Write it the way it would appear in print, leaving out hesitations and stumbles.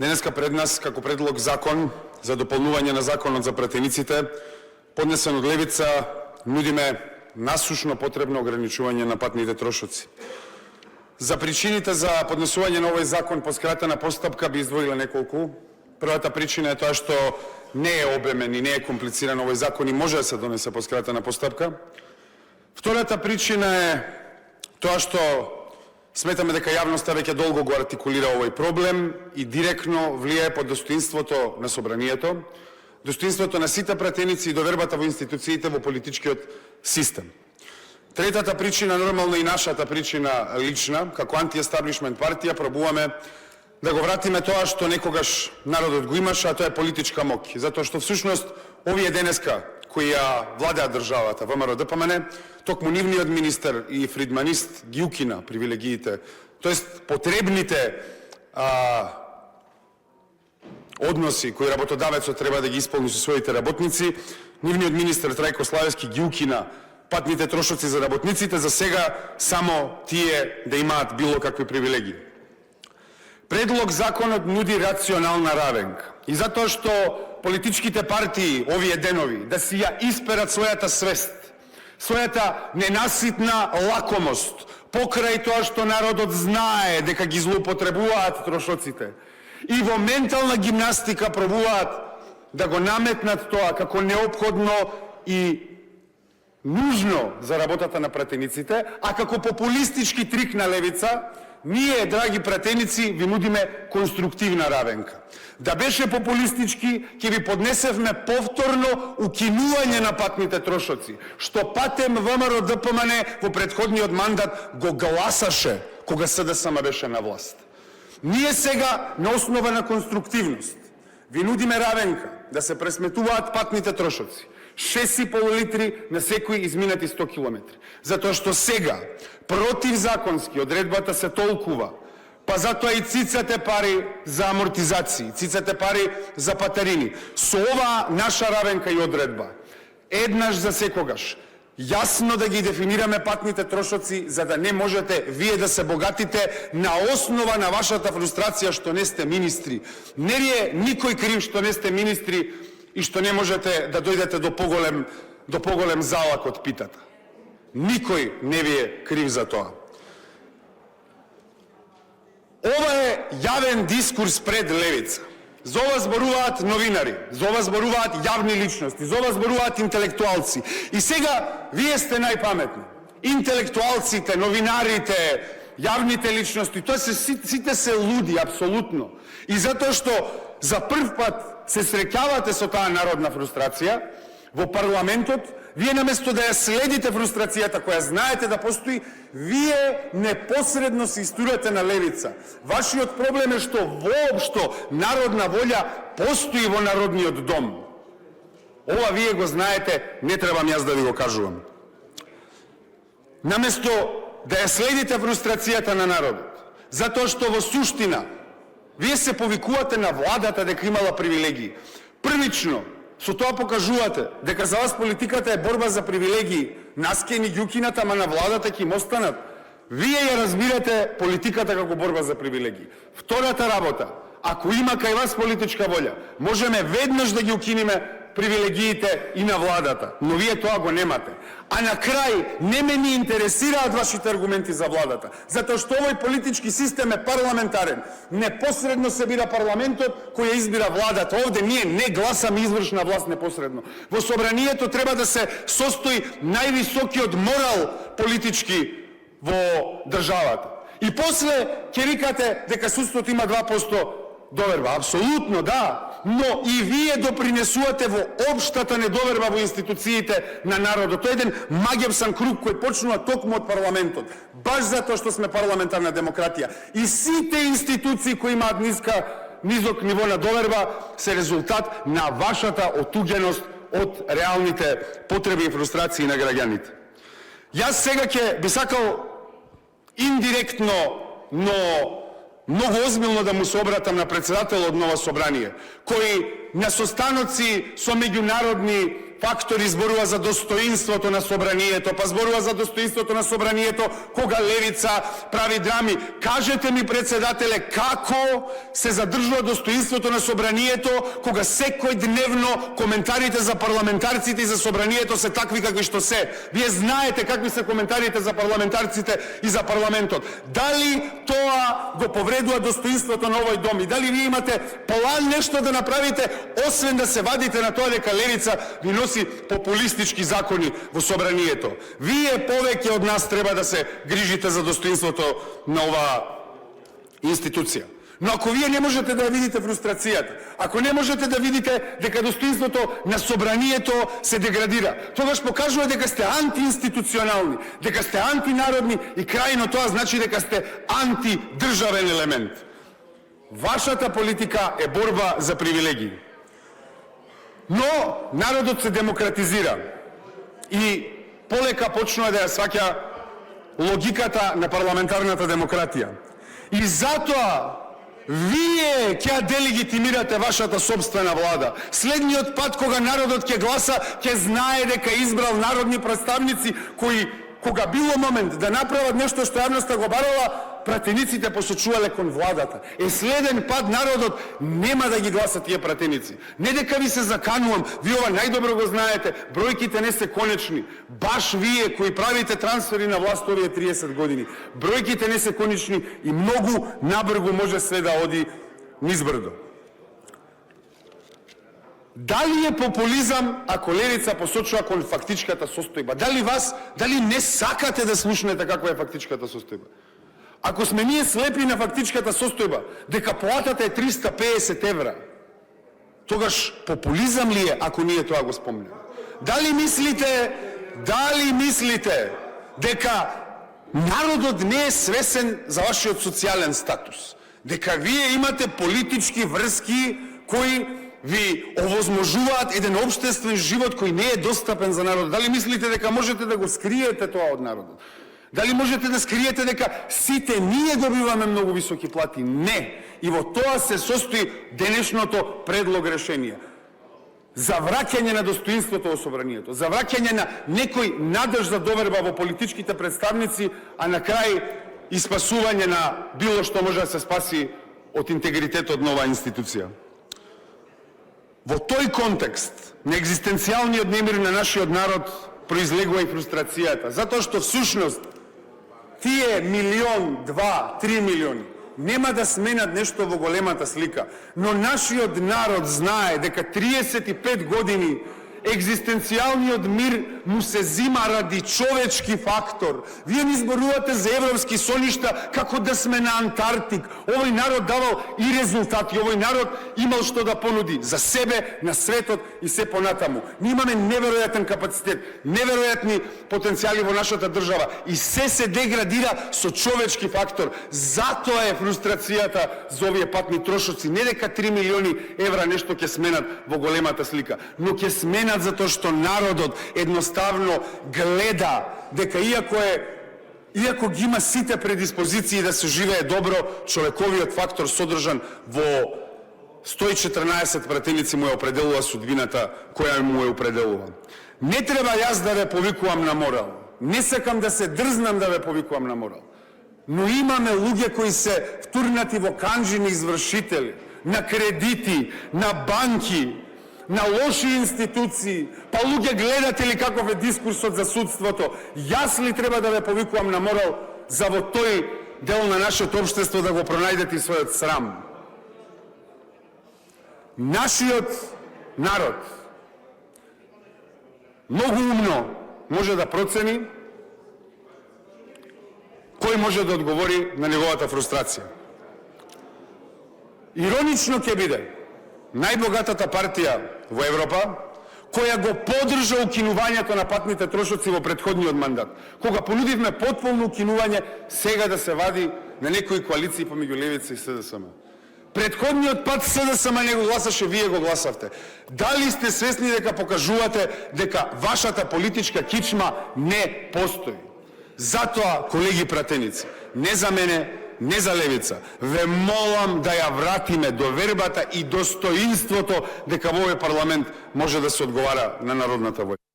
Денеска пред нас, како предлог закон за дополнување на законот за пратениците, поднесен од Левица, нудиме насушно потребно ограничување на патните трошоци. За причините за поднесување на овој закон по скратена постапка би издвоила неколку. Првата причина е тоа што не е обемен и не е комплициран овој закон и може да се донесе по скратена постапка. Втората причина е тоа што сметаме дека јавноста веќе долго го артикулира овој проблем и директно влијае по достоинството на собранието, достоинството на сите пратеници и довербата во институциите во политичкиот систем. Третата причина, нормално и нашата причина лична, како антиестаблишмент партија, пробуваме да го вратиме тоа што некогаш народот го имаше, а тоа е политичка моќ. Затоа што всушност овие денеска кои ја владеат државата, ВМРО-ДПМН, токму нивниот министер и фридманист ги укина привилегиите, тоест потребните односи кои работодавецот треба да ги исполни со своите работници. Нивниот министер Трајко Славевски ги укина патните трошоци за работниците, за сега само тие да имаат било какви привилегии. Предлог законот нуди рационална равенка. И затоа што политичките партии овие денови да си ја исперат својата свест, својата ненаситна лакомост, покрај тоа што народот знае дека ги злоупотребуваат трошоците и во ментална гимнастика пробуваат да го наметнат тоа како неопходно и нужно за работата на пратениците, а како популистички трик на левица, ние, драги пратеници, ви нудиме конструктивна равенка. Да беше популистички, ќе ви поднесевме повторно укинување на патните трошоци, што патем ВМРО-ДПМН во претходниот мандат го гласаше кога СДСМ беше на власт. Ние сега, на основа на конструктивност, ви нудиме равенка да се пресметуваат патните трошоци. 6,5 литри на секој изминати 100 километри. Затоа што сега, противзаконски, одредбата се толкува, па затоа и цицате пари за амортизации, цицате пари за патарини. Со оваа наша равенка и одредба, еднаш за секогаш, јасно да ги дефинираме патните трошоци, за да не можете вие да се богатите на основа на вашата фрустрација што не сте министри. Не ви е никој крив што не сте министри и што не можете да дојдете до поголем залак од питата. Никој не ви е крив за тоа. Ова е јавен дискурс пред левица. За ова зборуваат новинари, за ова зборуваат јавни личности, за ова зборуваат интелектуалци. И сега вие сте најпаметни. Интелектуалците, новинарите, јавните личности, тоа сите се луди, апсолутно. И затоа што за прв пат се среќавате со таа народна фрустрација во парламентот, вие наместо да ја следите фрустрацијата која знаете да постои, вие непосредно се истурате на левица. Вашиот проблем е што воопшто народна волја постои во Народниот дом. Ова вие го знаете, не требам јас да ви го кажувам. Наместо да ја следите фрустрацијата на народот, затоа што во суштина вие се повикувате на владата дека имала привилегии. Првично, со тоа покажувате дека за вас политиката е борба за привилегии. Нас ке ни ги укинат, ама на владата ќе им останат. Вие ја разбирате политиката како борба за привилегии. Втората работа, ако има кај вас политичка волја, можеме веднаш да ги укиниме привилегиите и на владата, но вие тоа го немате. А на крај, не ме ни интересираат вашите аргументи за владата, затоа што овој политички систем е парламентарен. Непосредно се бира парламентот кој ја избира владата. Овде ние не гласаме извршна власт непосредно. Во собранието треба да се состои највисокиот морал политички во државата. И после ќе викате дека судството има 2% доверба. Апсолутно, да. Но и вие допринесувате во општата недоверба во институциите на народот. Тоа е еден магиопсан круг кој почнува токму од парламентот. Баш затоа што сме парламентарна демократија. И сите институции кои имаат низок ниво на доверба се резултат на вашата отуѓеност од реалните потреби и фрустрации на граѓаните. Јас сега ќе би сакал индиректно, но многу озбилно да му се обратам на председателот Ново собрание, кој на состаноци со меѓународни фактори зборува за достоинството на собранието, па зборува за достоинството на собранието кога левица прави драми. Кажете ми, председателе, како се задржува достоинството на собранието кога секој дневно коментарите за парламентарците и за собранието се такви какви што се. Вие знаете какви се коментарите за парламентарците и за парламентот. Дали тоа го повредува достоинството на овој дом и дали вие имате план нешто да направите, освен да се вадите на тоа дека левица ви носи популистички закони во собранието. Вие повеќе од нас треба да се грижите за достоинството на оваа институција. Но ако вие не можете да видите фрустрацијата, ако не можете да видите дека достоинството на собранието се деградира, тогаш покажува дека сте антиинституционални, дека сте антинародни и крајно тоа значи дека сте антидржавен елемент. Вашата политика е борба за привилегии. Но народот се демократизира и полека почнува да ја сваќа логиката на парламентарната демократија. И затоа вие ќе делегитимирате вашата собствена влада. Следниот пат кога народот ќе гласа, ќе знае дека избрал народни представници кои кога било момент да направат нешто што јавноста го барала, пратениците посочувале кон владата. Следен пат народот нема да ги гласа тие пратеници. Не дека ви се заканувам, ви ова најдобро го знаете, бројките не се конечни. Баш вие кои правите трансфери на власт овие 30 години, бројките не се конечни и многу набрзо може се да оди низбрдо. Дали е популизам ако левица посочува кон фактичката состојба? Дали не сакате да слушнете каква е фактичката состојба? Ако сме ние слепи на фактичката состојба, дека платата е 350 евра, тогаш популизам ли е ако ние тоа го спомнеме? Дали мислите дека народот не е свесен за вашиот социјален статус? Дека вие имате политички врски кои ви овозможуваат еден општествен живот кој не е достапен за народот? Дали мислите дека можете да го скриете тоа од народот? Дали можете да скриете дека сите ние добиваме многу високи плати? Не. И во тоа се состои денешното предлог решение. За враќање на достоинството во собранието, за враќање на некој надеж за доверба во политичките представници, а на крај и спасување на било што може да се спаси од интегритетот на оваа институција. Во тој контекст на екзистенцијалниот немир на нашиот народ произлегува и фрустрацијата, затоа што всушност тие 1, 2, 3 милиони нема да сменат нешто во големата слика, но нашиот народ знае дека 35 години екзистенцијалниот мир му се зима ради човечки фактор. Вие ни зборувате за европски соништа како да сме на Антарктик. Овој народ давал и резултати, овој народ имал што да понуди за себе, на светот и се понатаму. Ние имаме неверојатен капацитет, неверојатни потенцијали во нашата држава и се деградира со човечки фактор. Затоа е фрустрацијата за овие патни трошоци. Не дека 3 милиони евра нешто ќе сменат во големата слика, но ќе сменат затоа што народот едноставно гледа дека иако ги има сите предиспозиции да се живее добро, човековиот фактор содржан во 114 пратеници му ја определува судбината која му ја определува. Не треба јас да ве повикувам на морал. Не сакам да се дрзнам да ве повикувам на морал. Но имаме луѓе кои се втурнати во канџини извршители, на кредити, на банки, на лоши институции, па луѓе гледате ли каков е дискурсот за судството? Јас ли треба да ве повикувам на морал за во тој дел на нашето општество да го пронајдете својот срам? Нашиот народ многу умно може да процени кој може да одговори на неговата фрустрација. Иронично ќе биде најбогатата партија во Европа, која го поддржа укинувањето на патните трошоци во претходниот мандат. Кога понудивме потполно укинување, сега да се вади на некои коалиции помеѓу левица и СДСМ. Претходниот пат СДСМ не го гласаше, вие го гласавте. Дали сте свесни дека покажувате дека вашата политичка кичма не постои? Затоа, колеги пратеници, не за мене, не за левица. Ве молам да ја вратиме довербата и достоинството дека во овој парламент може да се одговара на народната воља.